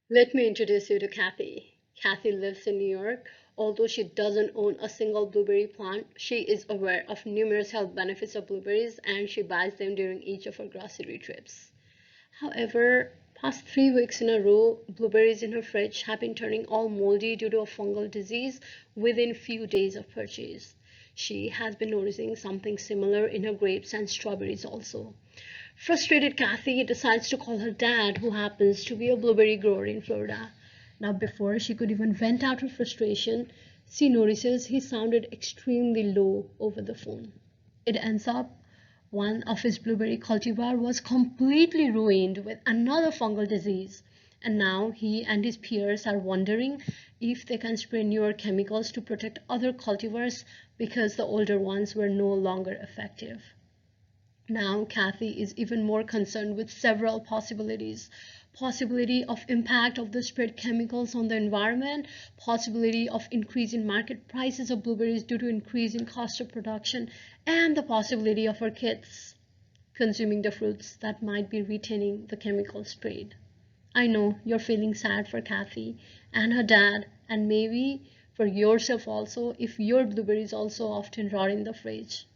Let me introduce you to Kathy. Kathy lives in New York. Although she doesn't own a single blueberry plant, she is aware of numerous health benefits of blueberries and she buys them during each of her grocery trips. However, past 3 weeks in a row, blueberries in her fridge have been turning all moldy due to a fungal disease within few days of purchase. She has been noticing something similar in her grapes and strawberries also. Frustrated Kathy decides to call her dad, who happens to be a blueberry grower in Florida. Now, before she could even vent out her frustration, she notices he sounded extremely low over the phone. It ends up one of his blueberry cultivar was completely ruined with another fungal disease, and now he and his peers are wondering if they can spray newer chemicals to protect other cultivars because the older ones were no longer effective. Now Kathy is even more concerned with several possibilities. Possibility of impact of the sprayed chemicals on the environment, possibility of increase in market prices of blueberries due to increase in cost of production, and the possibility of our kids consuming the fruits that might be retaining the chemicals sprayed. I know you're feeling sad for Kathy and her dad, and maybe for yourself also if your blueberries also often rot in the fridge.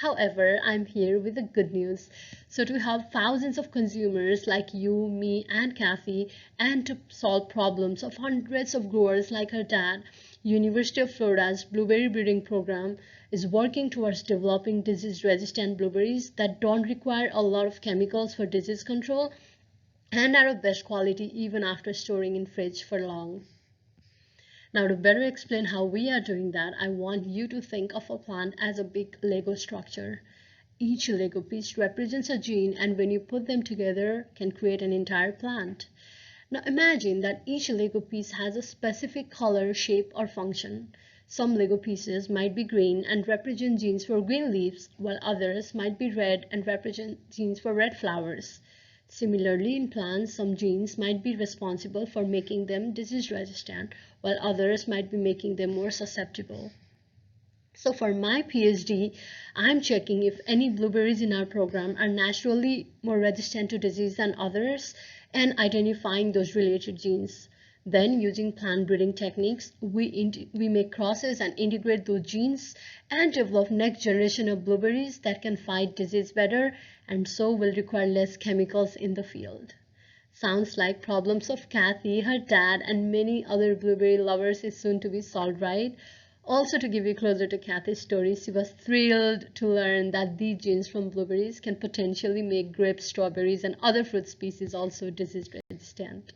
However, I'm here with the good news. So to help thousands of consumers like you, me, and Kathy, and to solve problems of hundreds of growers like her dad, University of Florida's blueberry breeding program is working towards developing disease-resistant blueberries that don't require a lot of chemicals for disease control and are of best quality even after storing in fridge for long. Now, to better explain how we are doing that, I want you to think of a plant as a big Lego structure. Each Lego piece represents a gene, and when you put them together, can create an entire plant. Now imagine that each Lego piece has a specific color, shape, or function. Some Lego pieces might be green and represent genes for green leaves, while others might be red and represent genes for red flowers. Similarly, in plants, some genes might be responsible for making them disease resistant, while others might be making them more susceptible. So for my PhD, I'm checking if any blueberries in our program are naturally more resistant to disease than others and identifying those related genes. Then, using plant breeding techniques, we make crosses and integrate those genes and develop next generation of blueberries that can fight disease better and so will require less chemicals in the field. Sounds like problems of Kathy, her dad, and many other blueberry lovers is soon to be solved, right? Also, to give you closer to Kathy's story, she was thrilled to learn that these genes from blueberries can potentially make grapes, strawberries, and other fruit species also disease resistant.